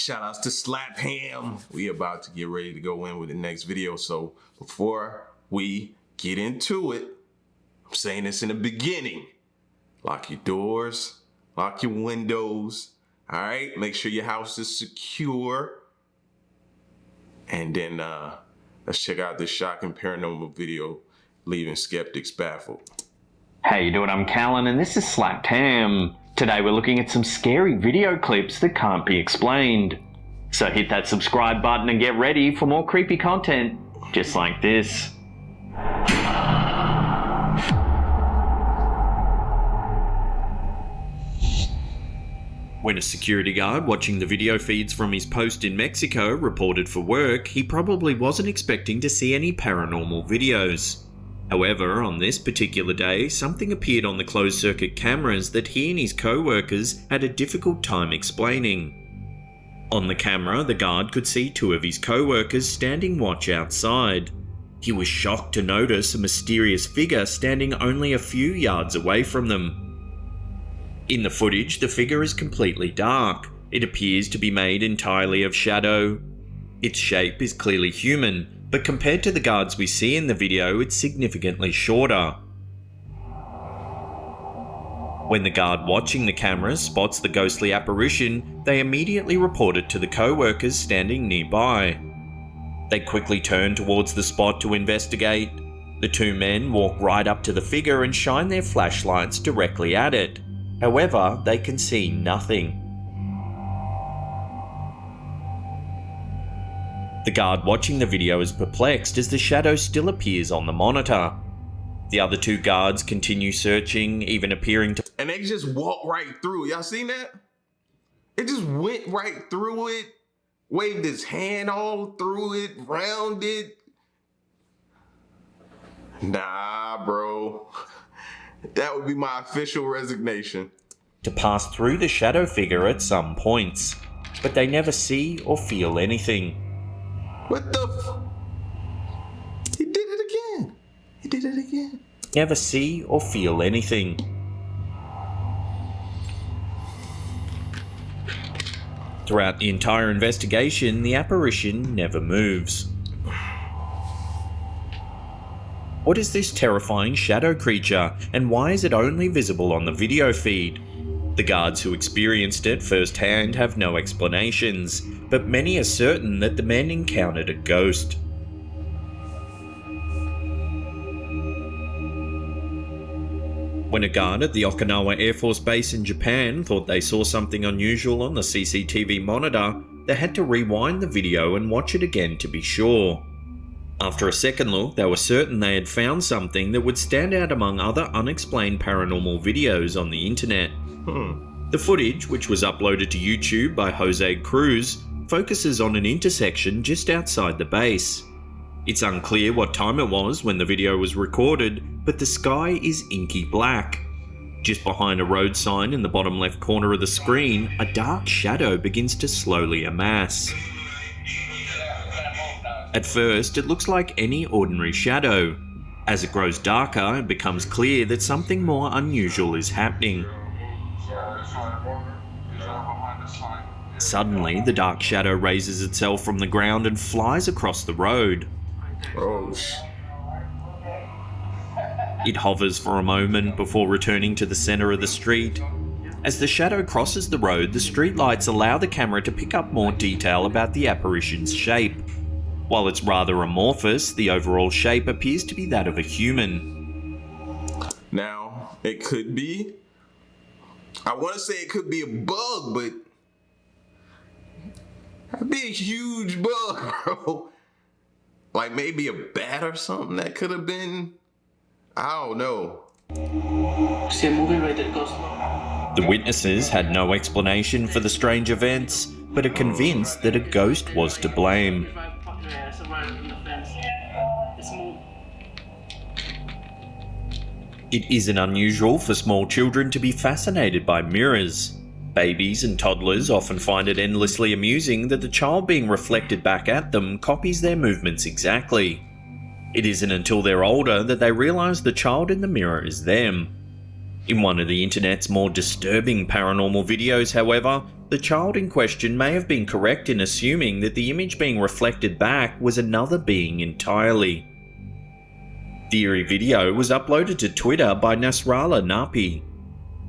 Shout outs to Slap Ham. We about to get ready to go in with the next video. So before we get into it, I'm saying this in the beginning. Lock your doors, lock your windows. All right, make sure your house is secure. And then let's check out this shocking paranormal video, leaving skeptics baffled. How you doing? I'm Callan and this is Slapped Ham. Today we're looking at some scary video clips that can't be explained. So hit that subscribe button and get ready for more creepy content just like this. When a security guard watching the video feeds from his post in Mexico reported for work, he probably wasn't expecting to see any paranormal videos. However, on this particular day, something appeared on the closed-circuit cameras that he and his co-workers had a difficult time explaining. On the camera, the guard could see two of his co-workers standing watch outside. He was shocked to notice a mysterious figure standing only a few yards away from them. In the footage, the figure is completely dark. It appears to be made entirely of shadow. Its shape is clearly human, but compared to the guards we see in the video, it's significantly shorter. When the guard watching the cameras spots the ghostly apparition, they immediately report it to the co-workers standing nearby. They quickly turn towards the spot to investigate. The two men walk right up to the figure and shine their flashlights directly at it. However, they can see nothing. The guard watching the video is perplexed as the shadow still appears on the monitor. The other two guards continue searching, even appearing to... And they just walked right through it. Y'all seen that? It just went right through it, waved his hand all through it, round it. Nah, bro. That would be my official resignation. To pass through the shadow figure at some points, but they never see or feel anything. What the He did it again. He did it again. Never see or feel anything. Throughout the entire investigation, the apparition never moves. What is this terrifying shadow creature, and why is it only visible on the video feed? The guards who experienced it firsthand have no explanations, but many are certain that the men encountered a ghost. When a guard at the Okinawa Air Force Base in Japan thought they saw something unusual on the CCTV monitor, they had to rewind the video and watch it again to be sure. After a second look, they were certain they had found something that would stand out among other unexplained paranormal videos on the internet. The footage, which was uploaded to YouTube by Jose Cruz, focuses on an intersection just outside the base. It's unclear what time it was when the video was recorded, but the sky is inky black. Just behind a road sign in the bottom left corner of the screen, a dark shadow begins to slowly amass. At first, it looks like any ordinary shadow. As it grows darker, it becomes clear that something more unusual is happening. Suddenly, the dark shadow raises itself from the ground and flies across the road. It hovers for a moment before returning to the center of the street. As the shadow crosses the road, the streetlights allow the camera to pick up more detail about the apparition's shape. While it's rather amorphous, the overall shape appears to be that of a human. Now, it could be... I want to say it could be a bug, but... That'd be a huge bug, bro. Like maybe a bat or something that could have been... I don't know. The witnesses had no explanation for the strange events, but are convinced that a ghost was to blame. It isn't unusual for small children to be fascinated by mirrors. Babies and toddlers often find it endlessly amusing that the child being reflected back at them copies their movements exactly. It isn't until they're older that they realise the child in the mirror is them. In one of the internet's more disturbing paranormal videos, however, the child in question may have been correct in assuming that the image being reflected back was another being entirely. The eerie video was uploaded to Twitter by Nasrallah Napi.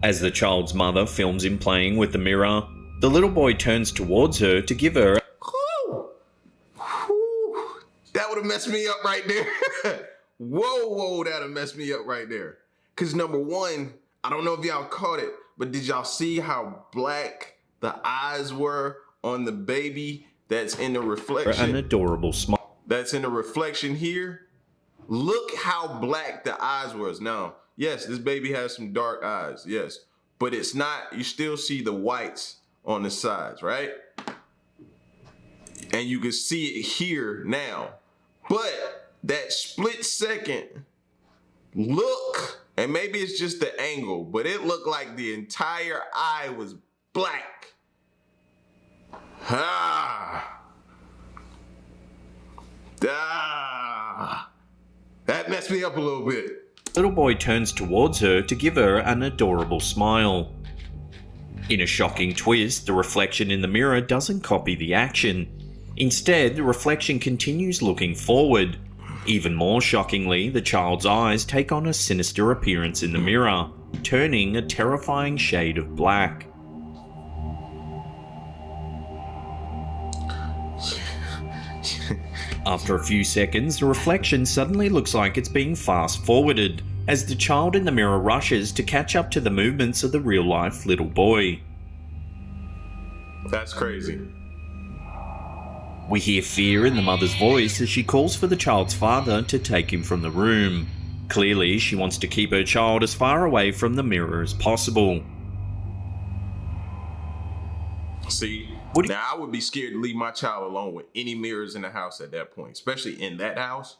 As the child's mother films him playing with the mirror, the little boy turns towards her to give her that would have messed me up right there. Whoa, that'd have messed me up right there. Because number one, I don't know if y'all caught it, but did y'all see how black the eyes were on the baby that's in the reflection? An adorable smile. That's in the reflection here. Look how black the eyes was. Now, yes, this baby has some dark eyes, yes. But it's not, you still see the whites on the sides, right? And you can see it here now. But that split second, look, and maybe it's just the angle, but it looked like the entire eye was black. That messed me up a little bit. Little boy turns towards her to give her an adorable smile. In a shocking twist, the reflection in the mirror doesn't copy the action. Instead, the reflection continues looking forward. Even more shockingly, the child's eyes take on a sinister appearance in the mirror, turning a terrifying shade of black. After a few seconds, the reflection suddenly looks like it's being fast-forwarded, as the child in the mirror rushes to catch up to the movements of the real-life little boy. That's crazy. We hear fear in the mother's voice as she calls for the child's father to take him from the room. Clearly, she wants to keep her child as far away from the mirror as possible. See, now I would be scared to leave my child alone with any mirrors in the house at that point, especially in that house.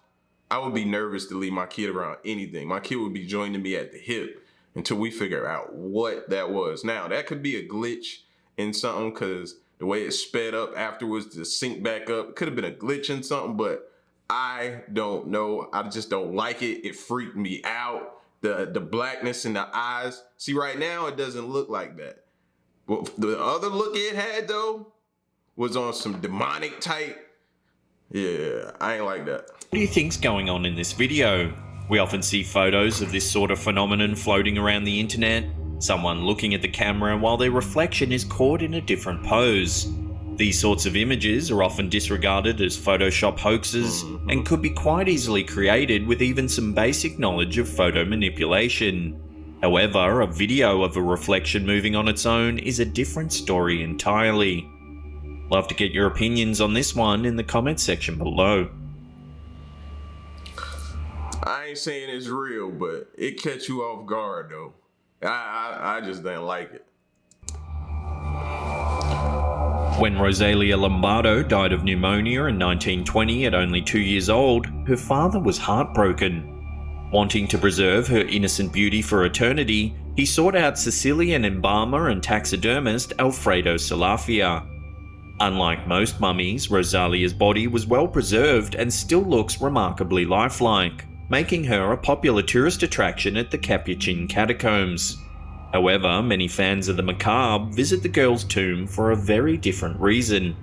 I would be nervous to leave my kid around anything. My kid would be joining me at the hip until we figure out what that was. Now, that could be a glitch in something because the way it sped up afterwards to sync back up, it could have been a glitch in something, but I don't know. I just don't like it. It freaked me out. The blackness in the eyes. See, right now, it doesn't look like that. But the other look it had, though, was on some demonic type. Yeah, I ain't like that. What do you think's going on in this video? We often see photos of this sort of phenomenon floating around the internet. Someone looking at the camera while their reflection is caught in a different pose. These sorts of images are often disregarded as Photoshop hoaxes and could be quite easily created with even some basic knowledge of photo manipulation. However, a video of a reflection moving on its own is a different story entirely. Love to get your opinions on this one in the comments section below. I ain't saying it's real, but it catch you off guard though. I just didn't like it. When Rosalia Lombardo died of pneumonia in 1920 at only 2 years old, her father was heartbroken. Wanting to preserve her innocent beauty for eternity, he sought out Sicilian embalmer and taxidermist Alfredo Salafia. Unlike most mummies, Rosalia's body was well preserved and still looks remarkably lifelike, making her a popular tourist attraction at the Capuchin catacombs. However, many fans of the macabre visit the girl's tomb for a very different reason.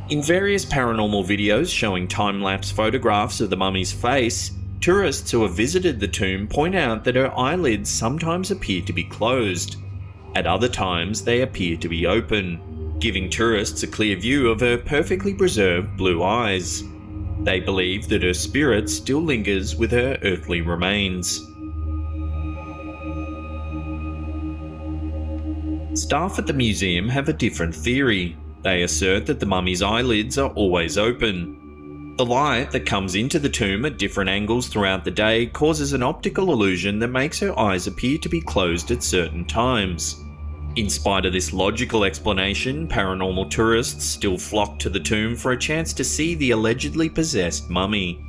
In various paranormal videos showing time-lapse photographs of the mummy's face, tourists who have visited the tomb point out that her eyelids sometimes appear to be closed. At other times, they appear to be open, giving tourists a clear view of her perfectly preserved blue eyes. They believe that her spirit still lingers with her earthly remains. Staff at the museum have a different theory. They assert that the mummy's eyelids are always open. The light that comes into the tomb at different angles throughout the day causes an optical illusion that makes her eyes appear to be closed at certain times. In spite of this logical explanation, paranormal tourists still flock to the tomb for a chance to see the allegedly possessed mummy.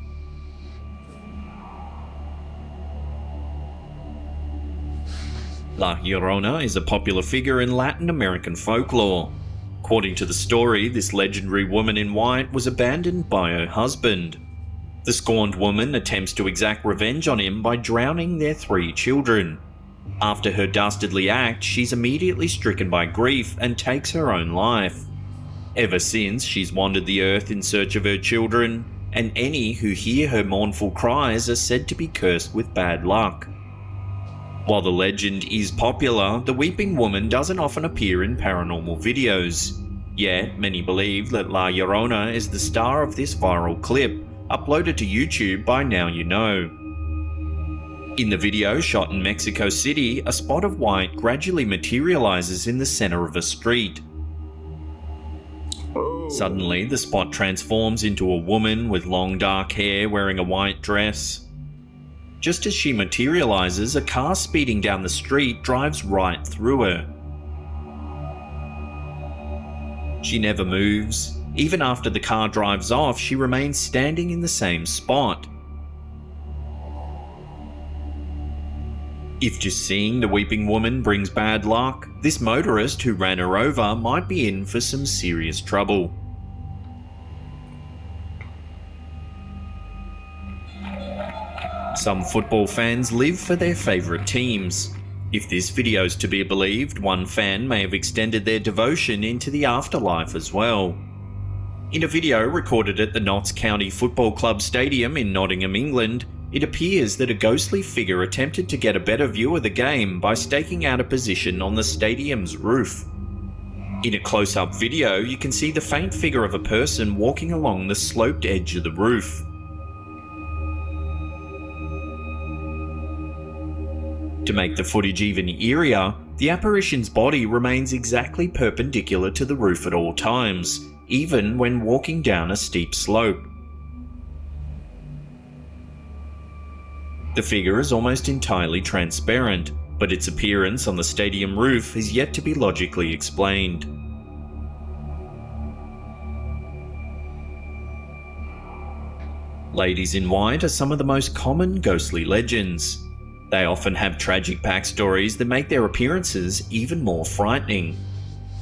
La Llorona is a popular figure in Latin American folklore. According to the story, this legendary woman in white was abandoned by her husband. The scorned woman attempts to exact revenge on him by drowning their 3 children. After her dastardly act, she's immediately stricken by grief and takes her own life. Ever since, she's wandered the earth in search of her children, and any who hear her mournful cries are said to be cursed with bad luck. While the legend is popular, the Weeping Woman doesn't often appear in paranormal videos. Yet, many believe that La Llorona is the star of this viral clip, uploaded to YouTube by Now You Know. In the video shot in Mexico City, a spot of white gradually materializes in the center of a street. Suddenly, the spot transforms into a woman with long dark hair wearing a white dress. Just as she materializes, a car speeding down the street drives right through her. She never moves. Even after the car drives off, she remains standing in the same spot. If just seeing the Weeping Woman brings bad luck, this motorist who ran her over might be in for some serious trouble. Some football fans live for their favourite teams. If this video is to be believed, one fan may have extended their devotion into the afterlife as well. In a video recorded at the Notts County Football Club Stadium in Nottingham, England, it appears that a ghostly figure attempted to get a better view of the game by staking out a position on the stadium's roof. In a close-up video, you can see the faint figure of a person walking along the sloped edge of the roof. To make the footage even eerier, the apparition's body remains exactly perpendicular to the roof at all times, even when walking down a steep slope. The figure is almost entirely transparent, but its appearance on the stadium roof is yet to be logically explained. Ladies in white are some of the most common ghostly legends. They often have tragic backstories that make their appearances even more frightening.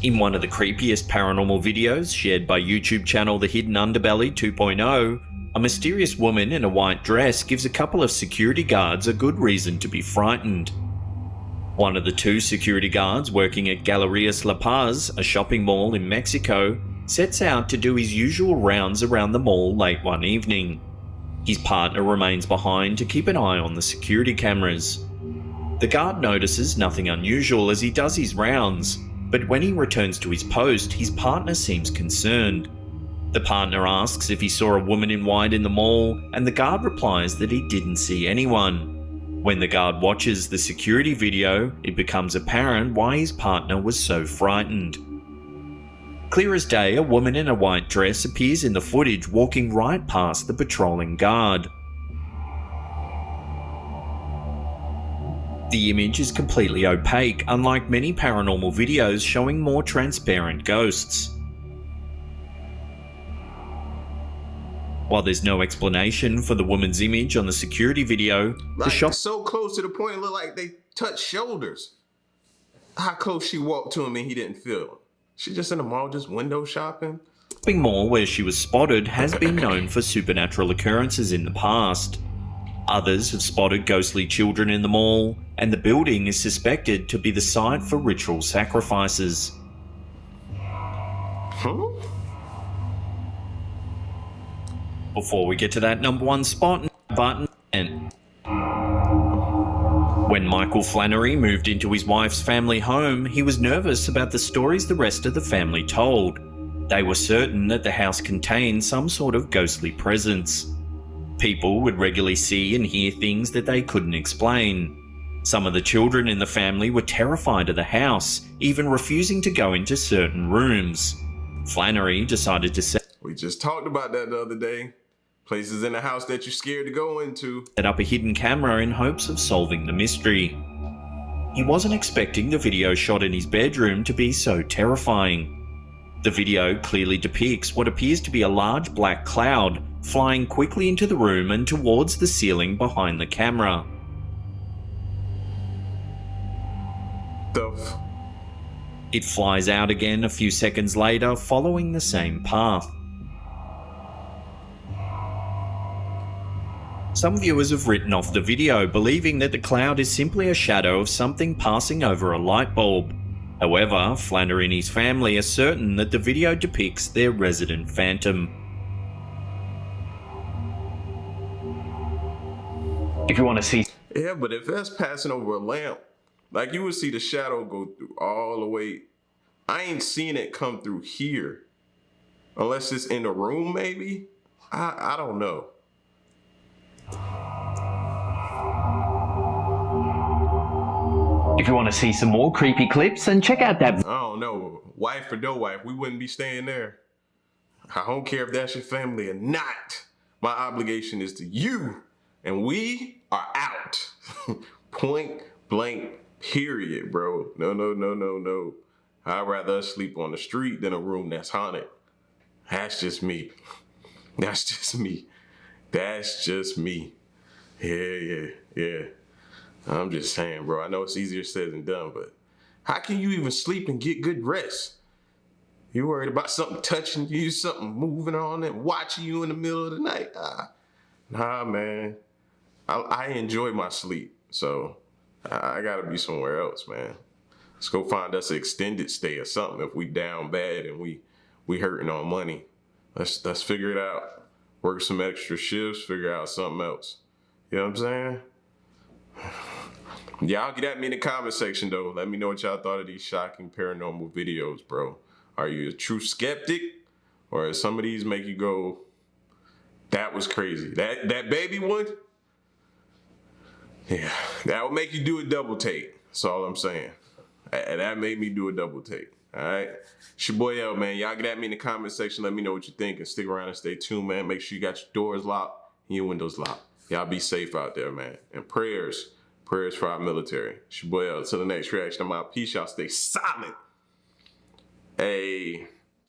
In one of the creepiest paranormal videos shared by YouTube channel The Hidden Underbelly 2.0, a mysterious woman in a white dress gives a couple of security guards a good reason to be frightened. One of the two security guards working at Galerías La Paz, a shopping mall in Mexico, sets out to do his usual rounds around the mall late one evening. His partner remains behind to keep an eye on the security cameras. The guard notices nothing unusual as he does his rounds, but when he returns to his post, his partner seems concerned. The partner asks if he saw a woman in white in the mall, and the guard replies that he didn't see anyone. When the guard watches the security video, it becomes apparent why his partner was so frightened. Clear as day, a woman in a white dress appears in the footage walking right past the patrolling guard. The image is completely opaque, unlike many paranormal videos showing more transparent ghosts. While there's no explanation for the woman's image on the security video, the shot so close to the point it looked like they touched shoulders. How close she walked to him and he didn't feel it. She just in the mall just window shopping? shopping mall where she was spotted has been known for supernatural occurrences in the past. Others have spotted ghostly children in the mall, and the building is suspected to be the site for ritual sacrifices. Before we get to that number one spot button, and when Michael Flannery moved into his wife's family home, he was nervous about the stories the rest of the family told. They were certain that the house contained some sort of ghostly presence. People would regularly see and hear things that they couldn't explain. Some of the children in the family were terrified of the house, even refusing to go into certain rooms. Flannery decided to set We just talked about that the other day. Places in the house that you're scared to go into. Set up a hidden camera in hopes of solving the mystery. He wasn't expecting the video shot in his bedroom to be so terrifying. The video clearly depicts what appears to be a large black cloud flying quickly into the room and towards the ceiling behind the camera. It flies out again a few seconds later, following the same path. Some viewers have written off the video, believing that the cloud is simply a shadow of something passing over a light bulb. However, Flannery and his family are certain that the video depicts their resident phantom. If you want to see... Yeah, but if that's passing over a lamp, like you would see the shadow go through all the way. I ain't seen it come through here. Unless it's in the room, maybe? I don't know. If you want to see some more creepy clips, then check out that... I don't know. Wife or no wife, we wouldn't be staying there. I don't care if that's your family or not. My obligation is to you. And we are out. Point blank, period, bro. No. I'd rather us sleep on the street than a room that's haunted. That's just me. That's just me. That's just me. Yeah. I'm just saying, bro. I know it's easier said than done, but how can you even sleep and get good rest? You worried about something touching you, something moving on and watching you in the middle of the night? Nah, man. I enjoy my sleep, so I gotta be somewhere else, man. Let's go find us an extended stay or something if we down bad and we hurting on money. Let's figure it out. Work some extra shifts, figure out something else. You know what I'm saying? Y'all get at me in the comment section though. Let me know what y'all thought of these shocking paranormal videos, bro. Are you a true skeptic? Or some of these make you go, that was crazy. That baby one? Yeah, that would make you do a double take. That's all I'm saying. That made me do a double take. All right? It's your boy L, man. Y'all get at me in the comment section. Let me know what you think and stick around and stay tuned, man. Make sure you got your doors locked and your windows locked. Y'all be safe out there, man. And prayers for our military. It's your boy L. Till the next reaction, I'm out. Peace. Y'all stay silent. Hey.